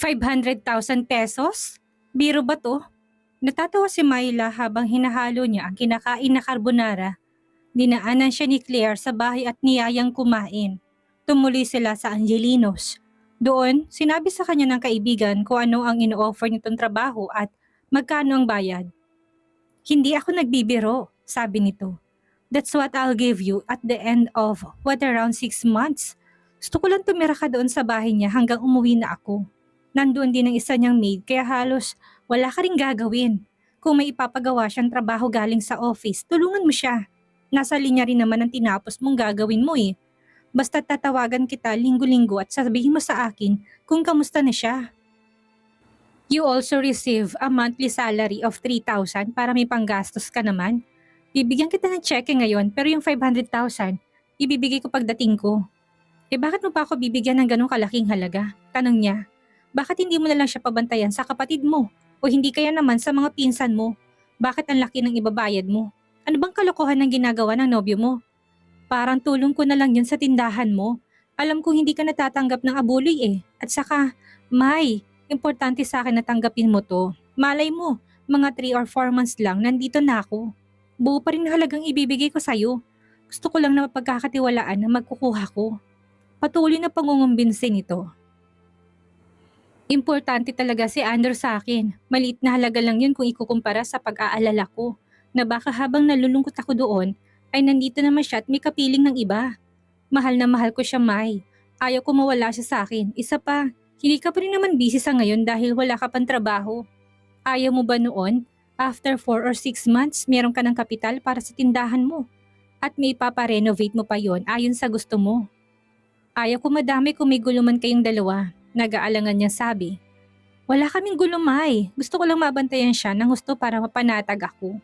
500,000 pesos? Biro ba to? Natatawa si Myla habang hinahalo niya ang kinakain na carbonara. Dinaanan siya ni Claire sa bahay at niyayang kumain. Tumuloy sila sa Angelinos. Doon, sinabi sa kanya ng kaibigan kung ano ang ino-offer nitong trabaho at magkano ang bayad. Hindi ako nagbibiro, sabi nito. That's what I'll give you at the end of around 6 months. Gusto ko lang tumira ka doon sa bahay niya hanggang umuwi na ako. Nandoon din ang isa niyang maid kaya halos wala ka ring gagawin. Kung may ipapagawa siyang trabaho galing sa office, tulungan mo siya. Nasa linya rin naman ang tinapos mong gagawin mo eh. Basta tatawagan kita linggo-linggo at sabihin mo sa akin kung kamusta na siya. You also receive a monthly salary of 3,000 para may panggastos ka naman. Bibigyan kita ng cheque ngayon pero yung 500,000, ibibigay ko pagdating ko. Bakit mo pa ako bibigyan ng ganong kalaking halaga? Tanong niya. Bakit hindi mo na lang siya pabantayan sa kapatid mo? O hindi kaya naman sa mga pinsan mo? Bakit ang laki ng ibabayad mo? Ano bang kalokohan ng ginagawa ng nobyo mo? Parang tulong ko na lang yun sa tindahan mo. Alam kong hindi ka natatanggap ng abuloy eh. At saka, May, importante sa akin na tanggapin mo to. Malay mo, mga 3 or 4 months lang nandito na ako. Buo pa rin na halagang ibibigay ko sa'yo. Gusto ko lang na mapagkakatiwalaan na magkukuha ko. Patuloy na pangungumbinsin nito. Importante talaga si Andrew sa akin. Maliit na halaga lang yun kung ikukumpara sa pag-aalala ko. Na baka habang nalulungkot ako doon, ay nandito naman siya at may kapiling ng iba. Mahal na mahal ko siya, May. Ayaw ko mawala siya sa akin. Isa pa, hindi ka pa rin naman busy sa ngayon dahil wala ka pang trabaho. Ayaw mo ba noon? After 4 or 6 months, meron ka ng kapital para sa tindahan mo. At may ipaparenovate mo pa yon ayon sa gusto mo. Ayaw ko madami kung may guluman kayong dalawa. Nag-aalangan niya sabi. Wala kaming gulumay. Gusto ko lang mabantayan siya ng gusto para mapanatag ako.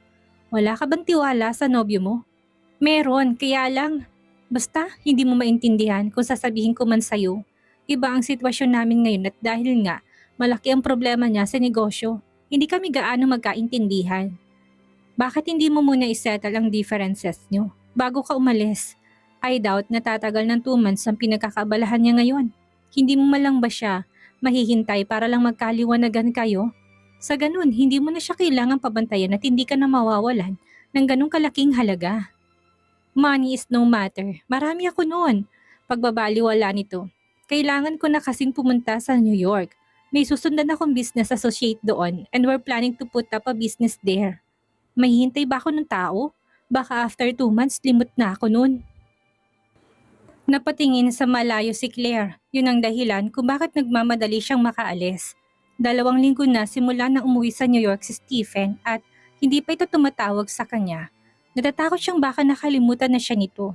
Wala ka bang tiwala sa nobyo mo? Meron, kaya lang. Basta hindi mo maintindihan kung sasabihin ko man sa'yo. Iba ang sitwasyon namin ngayon at dahil nga malaki ang problema niya sa negosyo, hindi kami gaano magkaintindihan. Bakit hindi mo muna isettle ang differences niyo bago ka umalis? I doubt na tatagal ng 2 months ang pinagkakabalahan niya ngayon. Hindi mo malang ba siya mahihintay para lang magkaliwanagan kayo? Sa ganun, hindi mo na siya kailangang pabantayan at hindi ka na mawawalan ng ganung kalaking halaga. Money is no matter. Marami ako noon. Pagbabaliwala nito. Kailangan ko na kasing pumunta sa New York. May susundan akong business associate doon and we're planning to put up a business there. May hintay ba ako ng tao? Baka after 2 months limot na ako noon. Napatingin sa malayo si Claire. Yun ang dahilan kung bakit nagmamadali siyang makaalis. 2 linggo na simula na umuwi sa New York si Stephen at hindi pa ito tumatawag sa kanya. Natatakot siyang baka nakalimutan na siya nito.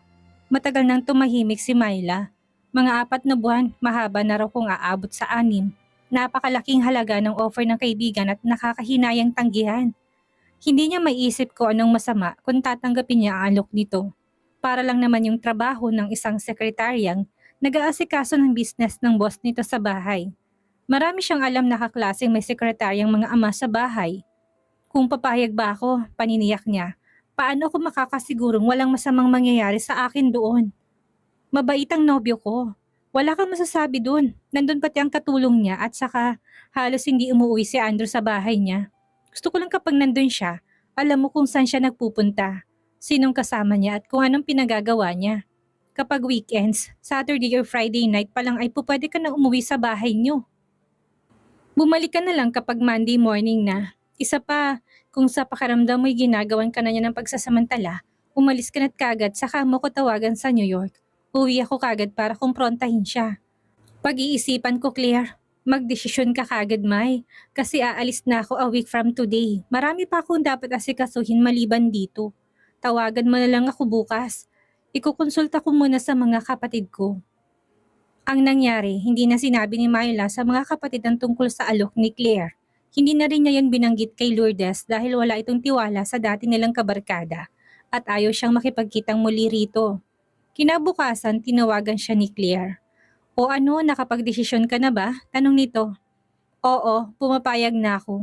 Matagal nang tumahimik si Myla. Mga 4 na buwan, mahaba na raw kung aabot sa 6. Napakalaking halaga ng offer ng kaibigan at nakakahinayang tanggihan. Hindi niya maiisip ko anong masama kung tatanggapin niya ang alok nito. Para lang naman yung trabaho ng isang sekretaryang nag-aasikaso ng business ng boss nito sa bahay. Marami siyang alam na kaklaseng may sekretaryang mga ama sa bahay. Kung papayag ba ako, paniniyak niya, paano ako makakasigurong walang masamang mangyayari sa akin doon? Mabait ang nobyo ko. Wala kang masasabi doon. Nandun pati ang katulong niya at saka halos hindi umuwi si Andrew sa bahay niya. Gusto ko lang kapag nandun siya, alam mo kung saan siya nagpupunta. Sinong kasama niya at kung anong pinagagawa niya. Kapag weekends, Saturday or Friday night pa lang ay pwede ka na umuwi sa bahay niyo. Bumalik ka na lang kapag Monday morning na. Isa pa, kung sa pakiramdam mo'y ginagawan ka na niya ng pagsasamantala, umalis ka na't kagad saka mo ko tawagan sa New York. Uwi ako kagad para kumprontahin siya. Pag-iisipan ko, Claire. Magdesisyon ka kagad, May. Kasi aalis na ako a week from today. Marami pa akong dapat asikasuhin maliban dito. Tawagan mo na lang ako bukas. Ikukonsulta ko muna sa mga kapatid ko. Ang nangyari, hindi na sinabi ni Myla sa mga kapatid ang tungkol sa alok ni Claire. Hindi na rin niya yun binanggit kay Lourdes dahil wala itong tiwala sa dati nilang kabarkada at ayaw siyang makipagkitang muli rito. Kinabukasan, tinawagan siya ni Claire. O ano, nakapagdesisyon ka na ba? Tanong nito. Oo, pumapayag na ako.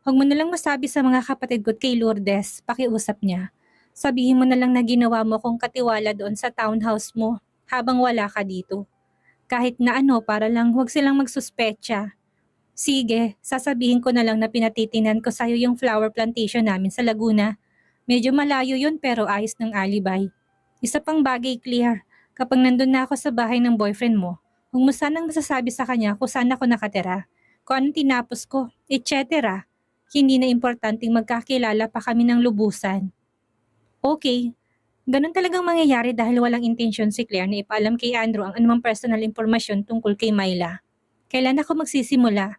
Huwag mo na lang masabi sa mga kapatid ko kay Lourdes, pakiusap niya. Sabihin mo na lang na ginawa mo kong katiwala doon sa townhouse mo habang wala ka dito. Kahit na ano para lang huwag silang magsuspecha. Sige, sasabihin ko na lang na pinatitinan ko sa'yo yung flower plantation namin sa Laguna. Medyo malayo yun pero ayos ng alibay. Isa pang bagay, Claire, kapag nandun na ako sa bahay ng boyfriend mo, huwag mo sanang masasabi sa kanya kung saan ako nakatira, kung anong tinapos ko, etc. Hindi na importanteng magkakilala pa kami ng lubusan. Okay, ganun talagang mangyayari dahil walang intensyon si Claire na ipaalam kay Andrew ang anumang personal impormasyon tungkol kay Myla. Kailan ako magsisimula?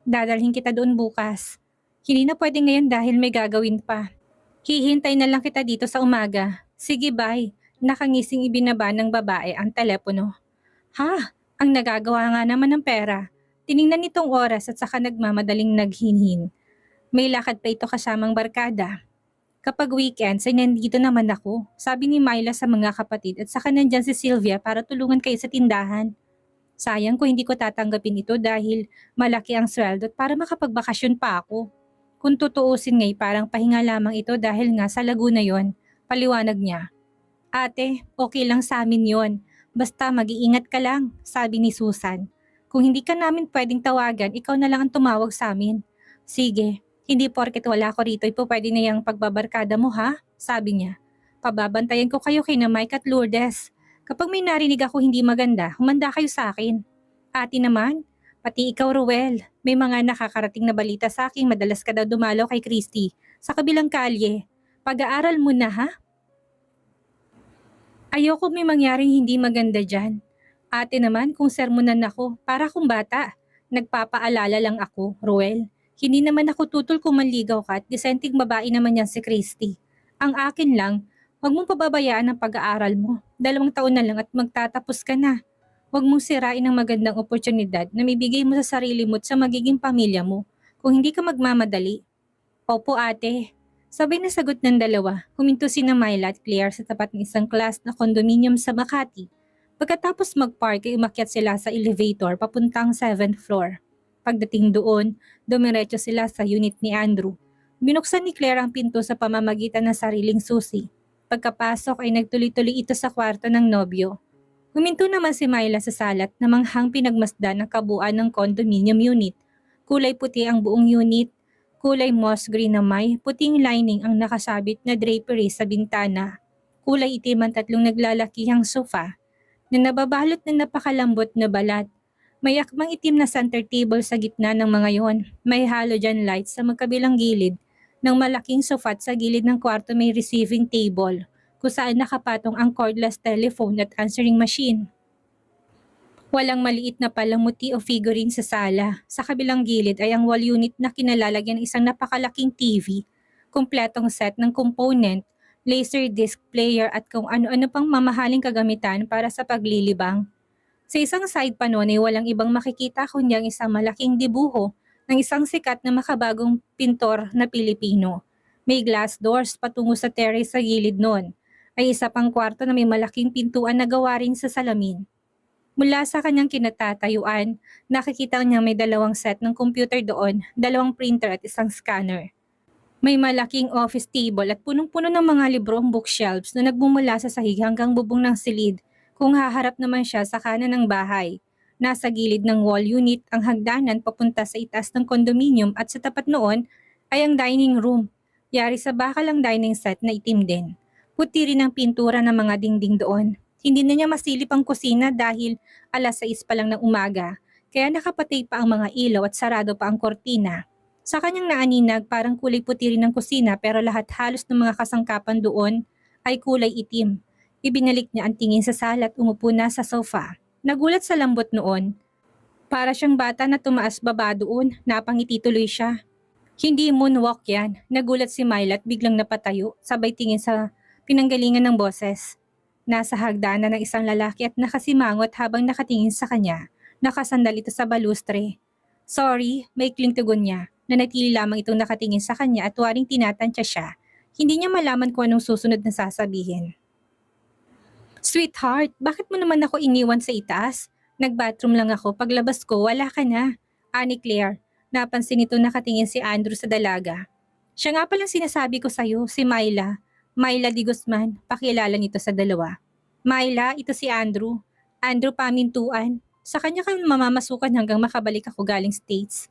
Dadalhin kita doon bukas. Hindi na pwede ngayon dahil may gagawin pa. Hihintay na lang kita dito sa umaga. Sige, bye. Nakangising ibinaba ng babae ang telepono. Ha? Ang nagagawa nga naman ng pera. Tiningnan nitong oras at saka nagmamadaling naghinhin. May lakad pa ito kasamang barkada. Kapag weekends ay nandito naman ako, sabi ni Myla sa mga kapatid at saka nandyan si Sylvia para tulungan kayo sa tindahan. Sayang kung hindi ko tatanggapin ito dahil malaki ang sweldo at para makapagbakasyon pa ako. Kung tutuusin nga'y parang pahinga lamang ito dahil nga sa Laguna yon, paliwanag niya. Ate, okay lang sa amin yon. Basta mag-iingat ka lang, sabi ni Susan. Kung hindi ka namin pwedeng tawagan, ikaw na lang ang tumawag sa amin. Sige, hindi porket wala ko rito, pwede na yung pagbabarkada mo ha, sabi niya. Pababantayan ko kayo kay na Mike at Lourdes. Kapag may narinig ako hindi maganda, humanda kayo sa akin. Ate naman, pati ikaw Ruel, may mga nakakarating na balita sa akin madalas ka daw dumalaw kay Christy sa kabilang kalye. Pag-aaral mo na ha? Ayoko may mangyaring hindi maganda dyan. Ate naman kung sermonan ako, para akong bata. Nagpapaalala lang ako, Ruel. Hindi naman ako tutol kung manligaw ka at disenteng babae naman yan si Christy. Ang akin lang, huwag mong pababayaan ang pag-aaral mo. 2 taon na lang at magtatapos ka na. Huwag mong sirain ang magandang oportunidad na may bigay mo sa sarili mo at sa magiging pamilya mo kung hindi ka magmamadali. Opo ate. Sabay na sagot ng dalawa, huminto sina Myla at Claire sa tapat ng isang class na condominium sa Makati. Pagkatapos mag-park ay umakyat sila sa elevator papuntang 7th floor. Pagdating doon, dumiretso sila sa unit ni Andrew. Binuksan ni Claire ang pinto sa pamamagitan ng sariling susi. Pagkapasok ay nagtuloy-tuloy ito sa kwarto ng nobyo. Huminto naman si Myla sa salat na manghang pinagmasdan ang kabuuan ng condominium unit. Kulay puti ang buong unit, kulay moss green na may puting lining ang nakasabit na drapery sa bintana. Kulay itim ang 3 naglalakihang sofa na nababalot ng napakalambot na balat. May akmang itim na center table sa gitna ng mga yon. May halogen lights sa magkabilang gilid ng malaking sofa at sa gilid ng kwarto may receiving table kung saan nakapatong ang cordless telephone at answering machine. Walang maliit na palamuti o figurine sa sala. Sa kabilang gilid ay ang wall unit na kinalalagyan ng isang napakalaking TV, kumpletong set ng component, laser disc player at kung ano-ano pang mamahaling kagamitan para sa paglilibang. Sa isang side pa noon ay walang ibang makikita kundi ang isang malaking dibuho ng isang sikat na makabagong pintor na Pilipino. May glass doors patungo sa terrace sa gilid noon. Ay isa pang kwarto na may malaking pintuan na gawa rin sa salamin. Mula sa kanyang kinatatayuan, nakikita niya may 2 set ng computer doon, 2 printer at isang scanner. May malaking office table at punong-puno ng mga libro ang bookshelves na nagmumula sa sahig hanggang bubong ng silid kung haharap naman siya sa kanan ng bahay. Nasa gilid ng wall unit ang hagdanan papunta sa itaas ng condominium at sa tapat noon ay ang dining room. Yari sa bakal ang dining set na itim din. Puti rin ang pintura ng mga dingding doon. Hindi na niya masilip ang kusina dahil 6:00 pa lang ng umaga, kaya nakapatay pa ang mga ilaw at sarado pa ang kortina. Sa kanyang naaninag parang kulay puti rin ang kusina pero lahat halos ng mga kasangkapan doon ay kulay itim. Ibinalik niya ang tingin sa sala at umupo na sa sofa. Nagulat sa lambot noon. Para siyang bata na tumaas baba doon, napangiti tuloy siya. Hindi moonwalk yan, nagulat si Myla at biglang napatayo, sabay tingin sa pinanggalingan ng boses. Nasa hagdanan ng isang lalaki at nakasimangot habang nakatingin sa kanya. Nakasandal ito sa balustre. Sorry, maikling tugon niya. Nanatili lamang itong nakatingin sa kanya at waring tinatantya siya. Hindi niya malaman kung anong susunod na sasabihin. Sweetheart, bakit mo naman ako iniwan sa itaas? Nag-bathroom lang ako. Paglabas ko, wala ka na. Ani Claire, napansin ito nakatingin si Andrew sa dalaga. Siya nga palang sinasabi ko sa'yo, si Myla. Myla Di Guzman, pakilala nito sa dalawa. Myla, ito si Andrew. Andrew Pamintuan. Sa kanya kang mamamasukan hanggang makabalik ako galing States.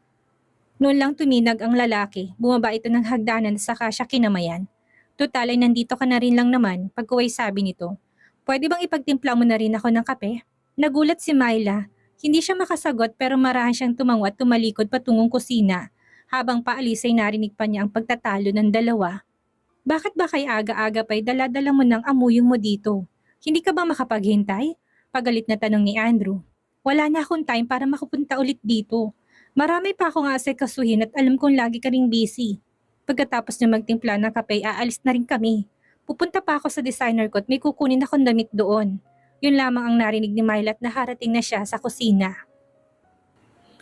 Noon lang tuminag ang lalaki, bumaba ito ng hagdanan at saka siya kinamayan. Tutal ay nandito ka na rin lang naman, pagkuway sabi nito. Pwede bang ipagtimpla mo na rin ako ng kape? Nagulat si Myla. Hindi siya makasagot pero marahan siyang tumango at tumalikod patungong kusina. Habang paalis ay narinig pa niya ang pagtatalo ng dalawa. Bakit ba kay aga-aga pa'y dala-dala mo ng amuyong mo dito? Hindi ka ba makapaghintay? Pagalit na tanong ni Andrew. Wala na akong time para makapunta ulit dito. Marami pa akong asikasuhin at alam kong lagi ka ring busy. Pagkatapos niya magtimpla ng kape, aalis na rin kami. Pupunta pa ako sa designer ko at may kukunin akong damit doon. Yun lamang ang narinig ni Myla at naharating na siya sa kusina.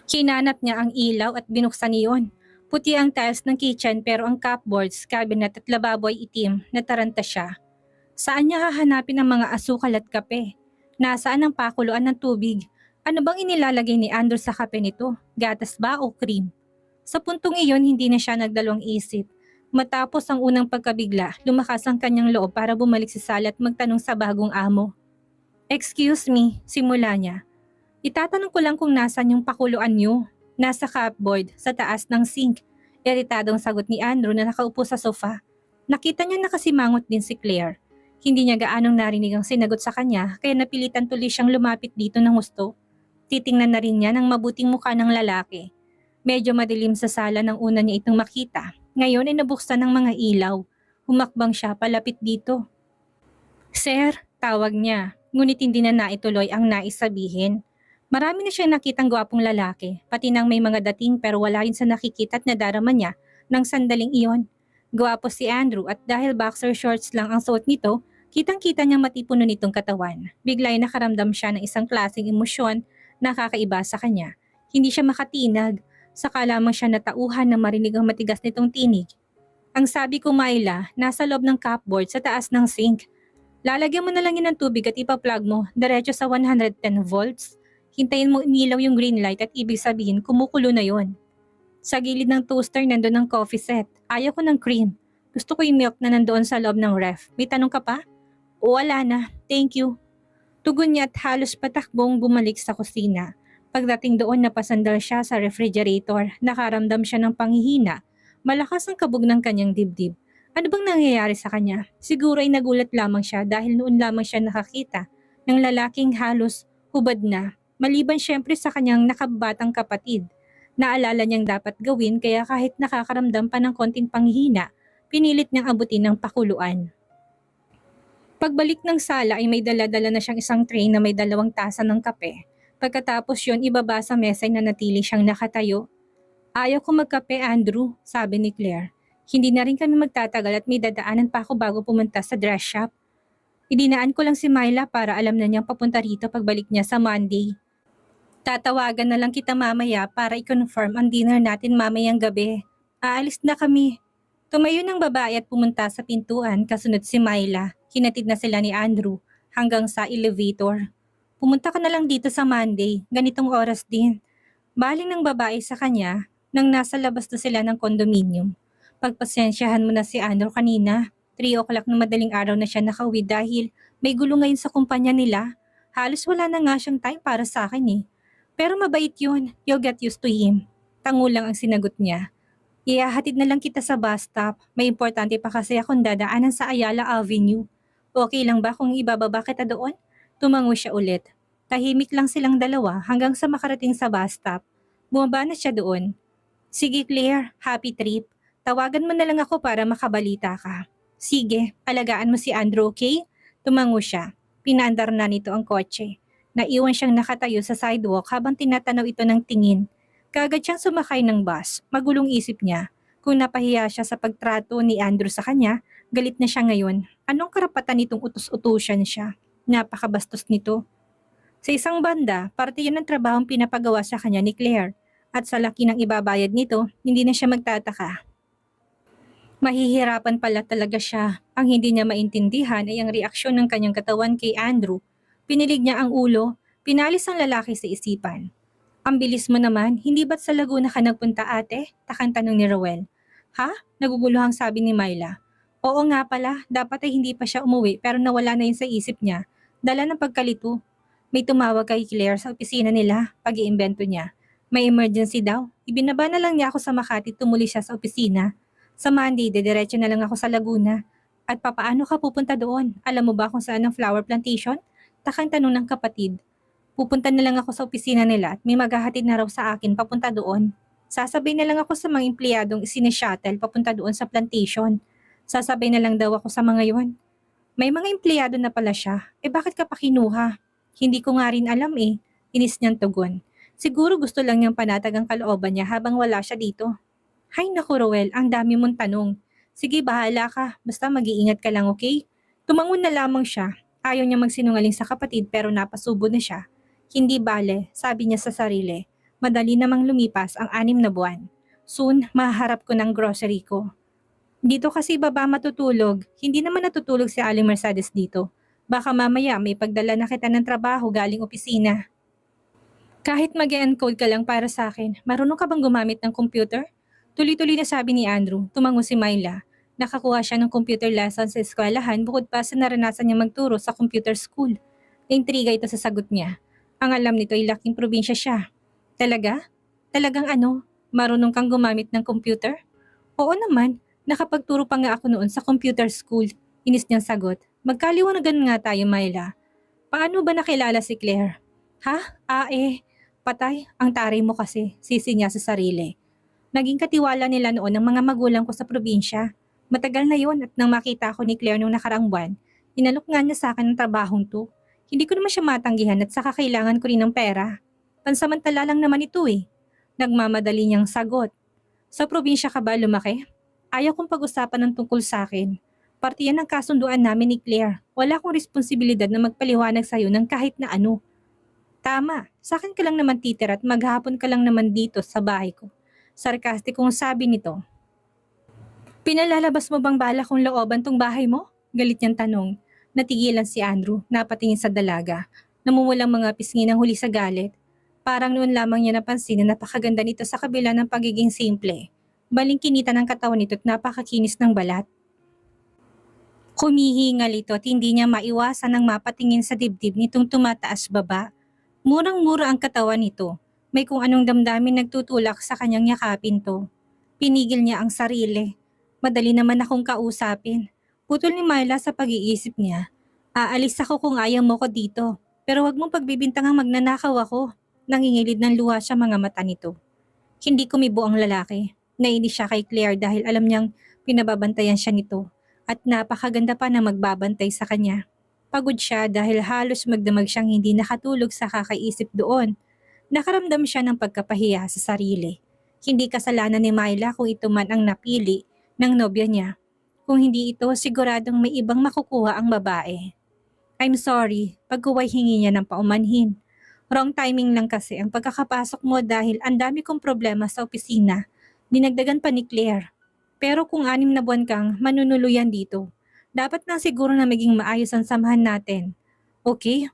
Kinanat niya ang ilaw at binuksan iyon. Puti ang tiles ng kitchen pero ang cupboards, cabinet at lababo ay itim. Nataranta siya. Saan niya hahanapin ang mga asukal at kape? Nasaan ang pakuluan ng tubig? Ano bang inilalagay ni Andrew sa kape nito? Gatas ba o cream? Sa puntong iyon, hindi na siya nagdalawang isip. Matapos ang unang pagkabigla, lumakas ang kanyang loob para bumalik sa sala at magtanong sa bagong amo. Excuse me, simula niya. Itatanong ko lang kung nasan yung pakuluan niyo. Nasa cupboard, sa taas ng sink. Iritadong sagot ni Andrew na nakaupo sa sofa. Nakita niya nakasimangot din si Claire. Hindi niya gaanong narinig ang sinagot sa kanya kaya napilitan tuloy siyang lumapit dito ng gusto. Titingnan na rin niya ng mabuting mukha ng lalaki. Medyo madilim sa sala nang una niya itong makita. Ngayon ay nabuksan ng mga ilaw. Humakbang siya palapit dito. Sir, tawag niya. Ngunit hindi na naituloy ang nais sabihin. Marami na siyang nakitang gwapong lalaki, pati nang may mga dating pero wala rin sa nakikita at nadarama niya ng sandaling iyon. Gwapo si Andrew at dahil boxer shorts lang ang suot nito, kitang-kita niyang matipuno nitong katawan. Bigla ay nakaramdam siya ng isang klaseng emosyon na kakaiba sa kanya. Hindi siya makatinag, saka lamang siya natauhan na marinig ang matigas nitong tinig. Ang sabi ko, Myla, nasa loob ng cupboard sa taas ng sink. Lalagyan mo na lang yun ng tubig at ipa-plug mo diretso sa 110 volts. Hintayin mo umilaw yung green light at ibig sabihin kumukulo na yon. Sa gilid ng toaster nandoon ang coffee set. Ayaw ko ng cream. Gusto ko yung milk na nandoon sa loob ng ref. May tanong ka pa? O wala na. Thank you. Tugon niya at halos patakbong bumalik sa kusina. Pagdating doon napasandal siya sa refrigerator. Nakaramdam siya ng panghihina. Malakas ang kabog ng kanyang dibdib. Ano bang nangyayari sa kanya? Siguro ay nagulat lamang siya dahil noon lamang siya nakakita ng lalaking halos hubad na. Maliban siyempre sa kanyang nakabatang kapatid. Naalala niyang dapat gawin kaya kahit nakakaramdam pa ng konting panghihina, pinilit niyang abutin ng pakuluan. Pagbalik ng sala ay may dala-dala na siyang isang tray na may 2 tasa ng kape. Pagkatapos yon ibaba sa mesa ay nanatili siyang nakatayo. Ayaw ko magkape, Andrew, sabi ni Claire. Hindi na rin kami magtatagal at may dadaanan pa ako bago pumunta sa dress shop. Idinaan ko lang si Myla para alam na niyang papunta rito pagbalik niya sa Monday. Tatawagan na lang kita mamaya para i-confirm ang dinner natin mamayang gabi. Aalis na kami. Tumayo ng babae at pumunta sa pintuan kasunod si Myla. Hinatid na sila ni Andrew hanggang sa elevator. Pumunta ka na lang dito sa Monday, ganitong oras din. Baling ng babae sa kanya nang nasa labas na sila ng condominium. Pagpasensyahan mo na si Andrew kanina. 3 o'clock na madaling araw na siya nakauwi dahil may gulo ngayon sa kumpanya nila. Halos wala na nga siyang time para sa akin eh. Pero mabait yun, you'll get used to him. Tango lang ang sinagot niya. Ihahatid na lang kita sa bus stop. May importante pa kasi akong dadaanan sa Ayala Avenue. Okay lang ba kung ibababa kita doon? Tumango siya ulit. Tahimik lang silang dalawa hanggang sa makarating sa bus stop. Bumaba na siya doon. Sige Claire, happy trip. Tawagan mo na lang ako para makabalita ka. Sige, alagaan mo si Andrew, okay? Tumango siya. Pinaandar na nito ang kotse. Naiwan siyang nakatayo sa sidewalk habang tinatanaw ito ng tingin. Kaagad siyang sumakay ng bus. Magulong isip niya. Kung napahiya siya sa pagtrato ni Andrew sa kanya, galit na siya ngayon. Anong karapatan nitong utos-utusan siya? Napakabastos nito. Sa isang banda, parte yun ng trabahong pinapagawa sa kanya ni Claire. At sa laki ng ibabayad nito, hindi na siya magtataka. Mahihirapan pala talaga siya. Ang hindi niya maintindihan ay ang reaksyon ng kanyang katawan kay Andrew. Pinilig niya ang ulo, pinalis ang lalaki sa isipan. Ang bilis mo naman, hindi ba't sa Laguna ka nagpunta ate? Takang tanong ni Rowel. Ha? Naguguluhang sabi ni Myla. Oo nga pala, dapat ay hindi pa siya umuwi pero nawala na yun sa isip niya. Dala ng pagkalito. May tumawag kay Claire sa opisina nila, pag-iimbento niya. May emergency daw. Ibinaba na lang niya ako sa Makati, tumuli siya sa opisina. Sa Monday, dediretso na lang ako sa Laguna. At papaano ka pupunta doon? Alam mo ba kung saan ang flower plantation? Takang tanong ng kapatid. Pupunta na lang ako sa opisina nila at may maghahatid na raw sa akin papunta doon. Sasabay na lang ako sa mga empleyadong isine-shuttle papunta doon sa plantation. Sasabay na lang daw ako sa mga yon. May mga empleyado na pala siya. Bakit ka pa kinuha? Hindi ko nga rin alam eh. Inis niyang tugon. Siguro gusto lang niyang panatag ang kalooban niya habang wala siya dito. Hay naku Roel, ang dami mong tanong. Sige, bahala ka. Basta mag-iingat ka lang, okay? Tumangon na lamang siya. Ayaw niya magsinungaling sa kapatid pero napasubo na siya. Hindi bale, sabi niya sa sarili. Madali namang lumipas ang 6 na buwan. Soon, maharap ko ng grocery ko. Dito kasi baba matutulog. Hindi naman natutulog si Ali Mercedes dito. Baka mamaya may pagdala na kita ng trabaho galing opisina. Kahit mag-encode ka lang para sa akin, marunong ka bang gumamit ng computer? Tuloy-tuloy na sabi ni Andrew, tumango si Myla. Nakakuha siya ng computer lesson sa eskwelahan bukod pa sa naranasan niya magturo sa computer school. Naintriga ito sa sagot niya. Ang alam nito ay laking probinsya siya. Talaga? Talagang ano? Marunong kang gumamit ng computer? Oo naman, nakapagturo pa nga ako noon sa computer school. Inis niyang sagot. Magkaliwanagan nga tayo, Myla. Paano ba nakilala si Claire? Ha? Patay, ang taray mo kasi, sisi niya sa sarili. Naging katiwala nila noon ng mga magulang ko sa probinsya. Matagal na yon at nang makita ko ni Claire nung nakaraang buwan, inalok nga niya sa akin ng trabahong to. Hindi ko naman siya matanggihan at saka kailangan ko rin ng pera. Pansamantala lang naman ito eh. Nagmamadali niyang sagot. Sa probinsya ka ba lumaki? Ayaw kong pag-usapan ng tungkol sa akin. Parte yan ng kasunduan namin ni Claire. Wala akong responsibilidad na magpaliwanag sa'yo ng kahit na ano. Tama, sa akin ka lang naman titira at maghapon ka lang naman dito sa bahay ko. Sarkastikong sabi nito. Pinalalabas mo bang bala kong looban tong bahay mo? Galit niyang tanong. Natigilan si Andrew, napatingin sa dalaga. Namumulang mga pisngi ng huli sa galit. Parang noon lamang niya napansin na napakaganda nito sa kabila ng pagiging simple. Balingkinita ng katawan nito at napakakinis ng balat. Kumihingal ito at hindi niya maiwasan ang mapatingin sa dibdib nitong tumataas baba. Murang-mura ang katawan nito. May kung anong damdamin nagtutulak sa kanyang yakapin to. Pinigil niya ang sarili. Madali naman akong kausapin. Putol ni Myla sa pag-iisip niya. Aalis ako kung ayaw mo ko dito. Pero wag mong pagbibintangang magnanakaw ako. Nangingilid ng luha sa mga mata nito. Hindi kumibo ang lalaki. Nainis siya kay Claire dahil alam niyang pinababantayan siya nito. At napakaganda pa na magbabantay sa kanya. Pagod siya dahil halos magdamag siyang hindi nakatulog sa kakaisip doon. Nakaramdam siya ng pagkapahiya sa sarili. Hindi kasalanan ni Myla kung ito man ang napili ng nobya niya. Kung hindi ito, siguradong may ibang makukuha ang babae. I'm sorry, pagkuway hingi niya ng paumanhin. Wrong timing lang kasi ang pagkakapasok mo dahil ang dami kong problema sa opisina. Dinagdagan pa ni Claire. Pero kung 6 na buwan kang manunuluyan dito, dapat na siguro na maging maayos ang samahan natin. Okay?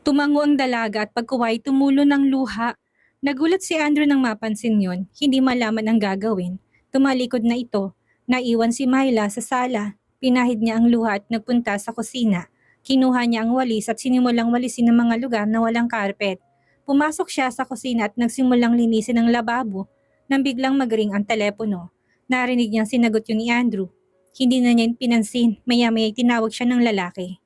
Tumango ang dalaga at pagkuway tumulo ng luha. Nagulat si Andrew nang mapansin yon, hindi malaman ang gagawin. Tumalikod na ito. Naiwan si Myla sa sala. Pinahid niya ang luha at nagpunta sa kusina. Kinuha niya ang walis at sinimulang walisin ang mga lugar na walang carpet. Pumasok siya sa kusina at nagsimulang linisin ang lababo nang biglang magring ang telepono. Narinig niyang sinagot yun ni Andrew. Hindi na niya pinansin, maya-maya tinawag siya ng lalaki.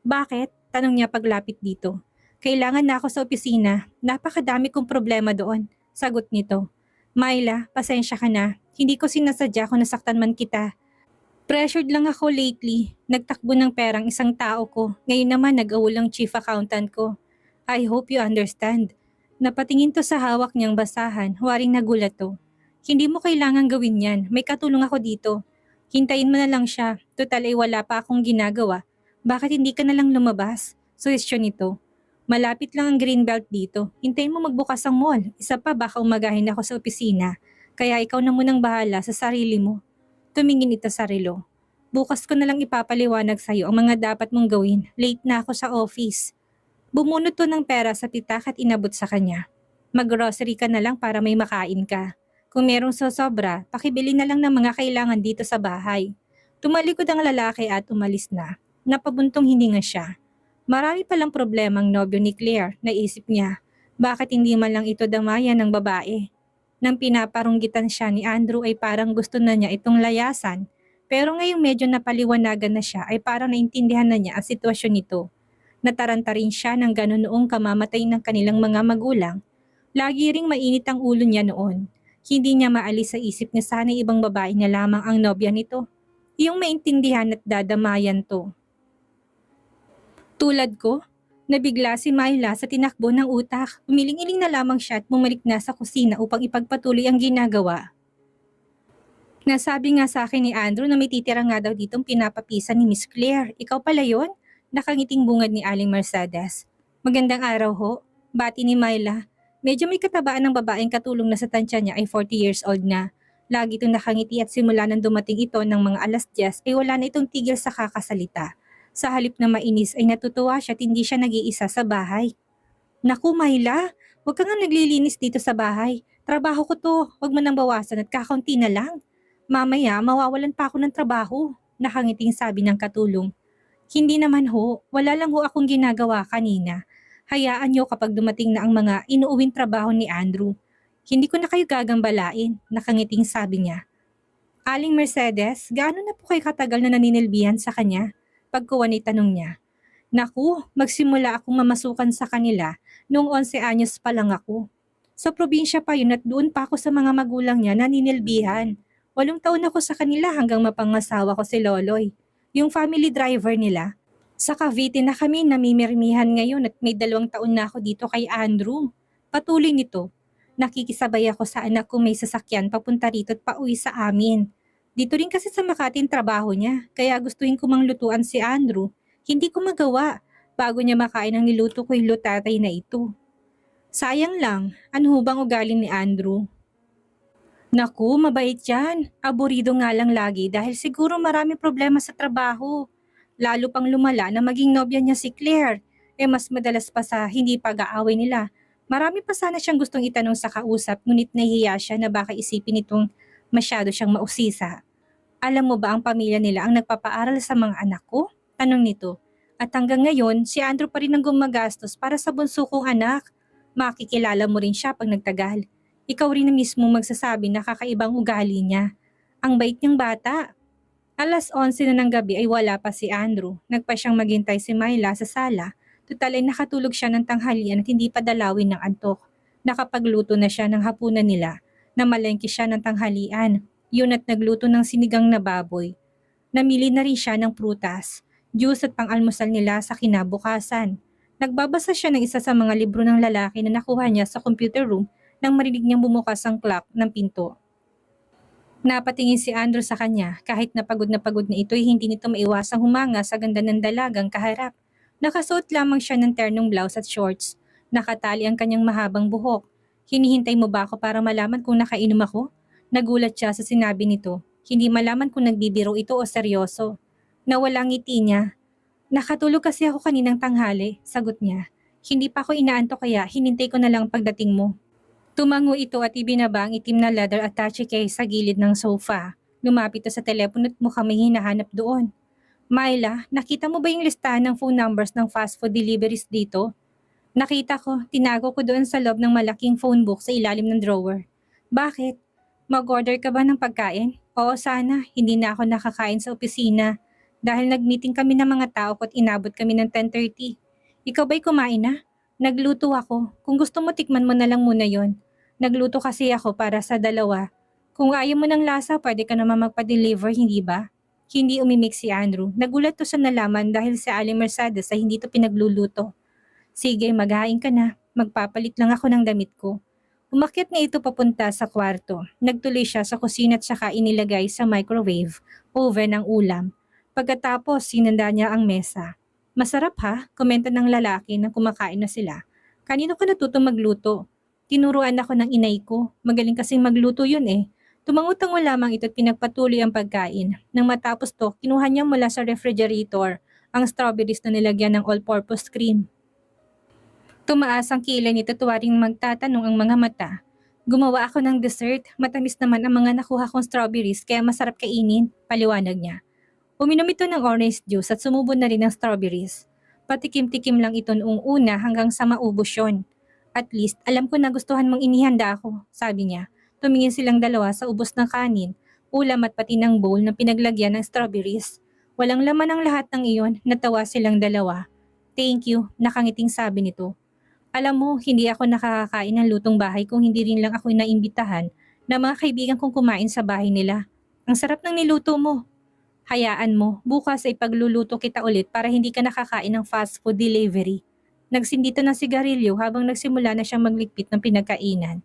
Bakit? Tanong niya paglapit dito. Kailangan na ako sa opisina, napakadami kong problema doon. Sagot nito. Myla, pasensya ka na. Hindi ko sinasadya kung nasaktan man kita. Pressured lang ako lately. Nagtakbo ng perang isang tao ko. Ngayon naman nag-awol ang chief accountant ko. I hope you understand. Napatingin to sa hawak niyang basahan, waring nagulat to. Hindi mo kailangan gawin yan, may katulong ako dito. Hintayin mo na lang siya, total ay wala pa akong ginagawa. Bakit hindi ka na lang lumabas? Suwestyon nito. Malapit lang ang greenbelt dito, hintayin mo magbukas ang mall. Isa pa baka umagahin ako sa opisina, kaya ikaw na munang bahala sa sarili mo. Tumingin ito sa relo. Bukas ko na lang ipapaliwanag sa'yo ang mga dapat mong gawin, late na ako sa office. Bumunot to ng pera sa pitak at inabot sa kanya. Mag-grocery ka na lang para may makain ka. Kung merong sosobra, pakibili na lang ng mga kailangan dito sa bahay. Tumalikod ang lalaki at umalis na. Napabuntong hininga siya. Marami palang problema ang nobyo ni Claire, naisip niya. Bakit hindi man lang ito damayan ng babae? Nang pinaparunggitan siya ni Andrew ay parang gusto na niya itong layasan. Pero ngayong medyo napaliwanagan na siya ay parang naintindihan na niya ang sitwasyon nito. Nataranta rin siya ng gano'n noong kamamatay ng kanilang mga magulang. Lagi ring mainit ang ulo niya noon. Hindi niya maalis sa isip niya sana ibang babae na lamang ang nobya nito. Yung maintindihan at dadamayan to. Tulad ko, nabigla si Myla sa tinakbo ng utak. Umiling-iling na lamang siya at bumalik na sa kusina upang ipagpatuloy ang ginagawa. Nasabi nga sa akin ni Andrew na may titira nga daw ditong pinapapisan ni Miss Claire. Ikaw pala yon? Nakangiting bungad ni Aling Mercedes. Magandang araw ho. Bati ni Myla. Medyo may katabaan ng babaeng katulong na sa tansya niya ay 40 years old na. Lagi itong nakangiti at simula nang dumating ito ng mga alas 10 ay wala na itong tigil sa kakasalita. Sa halip na mainis ay natutuwa siya at hindi siya nag-iisa sa bahay. Naku Myla, huwag ka nga naglilinis dito sa bahay. Trabaho ko to, huwag mo nang bawasan at kakaunti na lang. Mamaya, mawawalan pa ako ng trabaho, nakangiting sabi ng katulong. Hindi naman ho, wala lang ho akong ginagawa kanina. Hayaan niyo kapag dumating na ang mga inuuwing trabaho ni Andrew. Hindi ko na kayo gagambalain, nakangiting sabi niya. Aling Mercedes, gaano na po kayo katagal na naninilbihan sa kanya? Pagkuwan ay tanong niya. Naku, magsimula akong mamasukan sa kanila noong 11 anyos pa lang ako. Sa probinsya pa yun at doon pa ako sa mga magulang niya naninilbihan. 8 taon ako sa kanila hanggang mapangasawa ko si Loloy, yung family driver nila. Sa Cavite na kami namimirmihan ngayon at may 2 taon na ako dito kay Andrew. Patuloy nito, nakikisabay ako sa anak ko may sasakyan papunta rito at pauwi sa amin. Dito rin kasi sa Makati ang trabaho niya, kaya gustuhin ko mang lutuan si Andrew. Hindi ko magawa, bago niya makain ang niluto ko yung lutatay na ito. Sayang lang, ano bang ugali ni Andrew? Naku, mabait yan. Aburido nga lang lagi dahil siguro marami problema sa trabaho. Lalo pang lumala na maging nobya niya si Claire. Mas madalas pa sa hindi pag-aaway nila. Marami pa sana siyang gustong itanong sa kausap ngunit nahihiya siya na baka isipin nitong masyado siyang mausisa. Alam mo ba ang pamilya nila ang nagpapaaral sa mga anak ko? Tanong nito. At hanggang ngayon, si Andrew pa rin ang gumagastos para sa bunso kong anak. Makikilala mo rin siya pag nagtagal. Ikaw rin na mismo magsasabi na kakaibang ugali niya. Ang bait niyang bata. Alas 11 na ng gabi ay wala pa si Andrew. Nagpa siyang maghintay si Myla sa sala. Tutal ay nakatulog siya ng tanghalian at hindi pa dalawin ng antok. Nakapagluto na siya ng hapunan nila. Namalengke siya ng tanghalian. Yun at nagluto ng sinigang na baboy. Namili na rin siya ng prutas, juice at pang-almusal nila sa kinabukasan. Nagbabasa siya ng isa sa mga libro ng lalaki na nakuha niya sa computer room nang marinig niyang bumukas ang clock ng pinto. Napatingin si Andrew sa kanya kahit na pagod na ito ay hindi nito maiwasang humanga sa ganda ng dalagang kaharap. Nakasuot lamang siya ng ternong blouse at shorts. Nakatali ang kanyang mahabang buhok. Hinihintay mo ba ako para malaman kung nakainom ako? Nagulat siya sa sinabi nito. Hindi malaman kung nagbibiro ito o seryoso. Nawala ngiti niya. Nakatulog kasi ako kaninang tanghali, sagot niya. Hindi pa ako inaantok kaya hinintay ko na lang pagdating mo. Tumango ito at ibinaba ang itim na leather attache case sa gilid ng sofa. Lumapit sa telepono at mukhang may hinahanap doon. Myla, nakita mo ba yung listahan ng phone numbers ng fast food deliveries dito? Nakita ko, tinago ko doon sa loob ng malaking phone book sa ilalim ng drawer. Bakit? Mag-order ka ba ng pagkain? Oo sana, hindi na ako nakakain sa opisina. Dahil nag-meeting kami ng mga tao at inabot kami ng 10:30. Ikaw ba'y kumain na? Nagluto ako. Kung gusto mo tikman mo na lang muna yon. Nagluto kasi ako para sa dalawa. Kung ayaw mo ng lasa, pwede ka naman magpa-deliver, hindi ba? Hindi umimik si Andrew. Nagulat to sa nalaman dahil si Aling Mercedes ay hindi to pinagluluto. Sige, maghain ka na. Magpapalit lang ako ng damit ko. Umakyat nga ito papunta sa kwarto. Nagtuloy siya sa kusina at saka inilagay sa microwave, oven ang ulam. Pagkatapos, sinanda niya ang mesa. Masarap ha, komento ng lalaki nang kumakain na sila. Kanino ka natuto magluto? Tinuruan ako ng inay ko. Magaling kasing magluto yun eh. Tumangutango lamang ito at pinagpatuloy ang pagkain. Nang matapos to, kinuha niya mula sa refrigerator ang strawberries na nilagyan ng all-purpose cream. Tumaas ang kilay nito tuwaring magtatanong ang mga mata. Gumawa ako ng dessert, matamis naman ang mga nakuha kong strawberries kaya masarap kainin, paliwanag niya. Uminom ito ng orange juice at sumubo na rin ng strawberries. Patikim-tikim lang ito noong una hanggang sa maubos yun. At least, alam ko na gustuhan mong inihanda ako, sabi niya. Tumingin silang dalawa sa ubos ng kanin, ulam at pati ng bowl na pinaglagyan ng strawberries. Walang laman ang lahat ng iyon, natawa silang dalawa. Thank you, nakangiting sabi nito. Alam mo, hindi ako nakakakain ng lutong bahay kung hindi rin lang ako naimbitahan na mga kaibigan kong kumain sa bahay nila. Ang sarap ng niluto mo. Hayaan mo, bukas ay pagluluto kita ulit para hindi ka nakakain ng fast food delivery. Nagsindito ng sigarilyo habang nagsimula na siyang magligpit ng pinagkainan.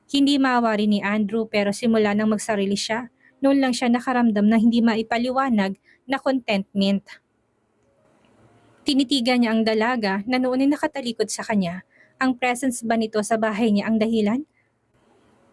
Hindi maawari ni Andrew pero simula nang magsarili siya, noon lang siya nakaramdam ng hindi maipaliwanag na contentment. Tinitigan niya ang dalaga na noon ay nakatalikod sa kanya. Ang presence ba nito sa bahay niya ang dahilan?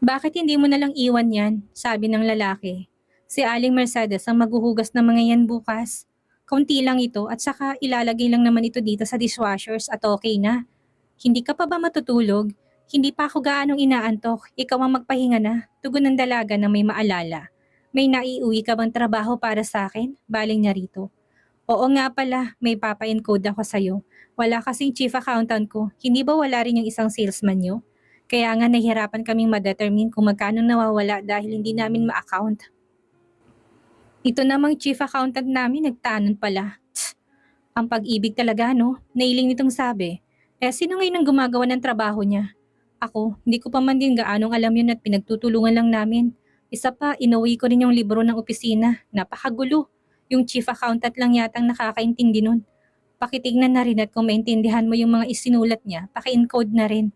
Bakit hindi mo nalang iwan yan? Sabi ng lalaki. Si Aling Mercedes ang maghuhugas ng mga yan bukas. Kaunti lang ito at saka ilalagay lang naman ito dito sa dishwashers at okay na. Hindi ka pa ba matutulog? Hindi pa ako gaanong inaantok. Ikaw ang magpahinga na. Tugon ng dalaga na may maalala. May naiuwi ka bang trabaho para sa akin? Baling niya rito. Oo nga pala, may papa-encode ako sa'yo. Wala kasing chief accountant ko. Hindi ba wala rin yung isang salesman nyo? Kaya nga nahihirapan kaming ma-determine kung magkano nawawala dahil hindi namin ma-account. Ito namang chief accountant namin nagtanon pala. Tsk, ang pag-ibig talaga no? Nailing nitong sabi. Sino ngayon ang gumagawa ng trabaho niya? Ako, hindi ko pa man din gaanong alam yun at pinagtutulungan lang namin. Isa pa, inuwi ko rin yung libro ng opisina. Napakagulo. Yung chief accountant lang yatang nakakaintindi nun. Pakitignan na rin at kung maintindihan mo yung mga isinulat niya, paki-encode na rin.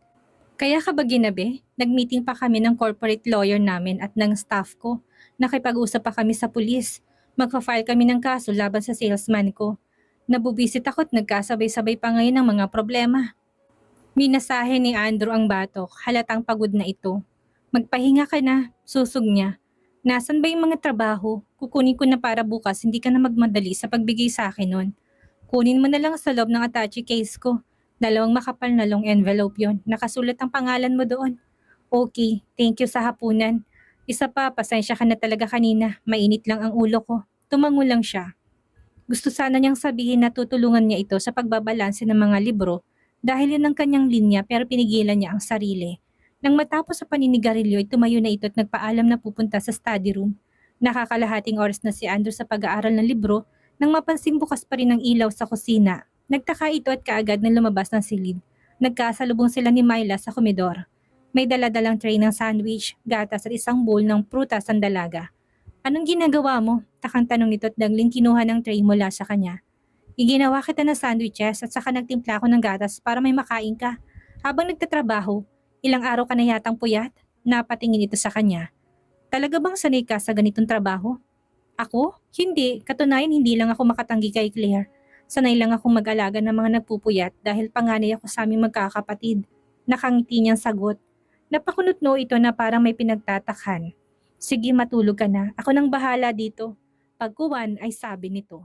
Kaya kapag ginabi, nag-meeting pa kami ng corporate lawyer namin at ng staff ko. Nakipag-usap pa kami sa pulis. Magpa-file kami ng kaso laban sa salesman ko. Nabubisit ako at nagkasabay-sabay pa ngayon ng mga problema. Minasahe ni Andrew ang batok, halatang pagod na ito. Magpahinga ka na, susog niya. Nasaan ba yung mga trabaho? Kukunin ko na para bukas, hindi ka na magmadali sa pagbigay sa akin nun. Kunin mo na lang sa loob ng attache case ko. 2 makapal na long envelope yon. Nakasulat ang pangalan mo doon. Okay, thank you sa hapunan. Isa pa, pasensya ka na talaga kanina. Mainit lang ang ulo ko. Tumango lang siya. Gusto sana niyang sabihin na tutulungan niya ito sa pagbabalanse ng mga libro dahil yun ang kanyang linya pero pinigilan niya ang sarili. Nang matapos sa paninigarilyo ay tumayo na ito at nagpaalam na pupunta sa study room. Nakakalahating oras na si Andrew sa pag-aaral ng libro nang mapansing bukas pa rin ang ilaw sa kusina. Nagtaka ito at kaagad na lumabas ng silid. Nagkasalubong sila ni Myla sa komedor. May daladalang tray ng sandwich, gatas at isang bowl ng prutas ang dalaga. Anong ginagawa mo? Takang tanong nito at dagling kinuha ng tray mula sa kanya. Iginawa kita ng sandwiches at saka nagtimpla ako ng gatas para may makain ka. Habang nagtatrabaho, ilang araw ka na yatang puyat? Napatingin ito sa kanya. Talaga bang sanay ka sa ganitong trabaho? Ako? Hindi. Katunayan hindi lang ako makatanggi kay Claire. Sanay lang akong mag-alaga ng mga nagpupuyat dahil panganay ako sa aming magkakapatid. Nakangiti niyang sagot. Napakunot no ito na parang may pinagtatakhan. Sige matulog ka na. Ako nang bahala dito. Pagkuwan ay sabi nito.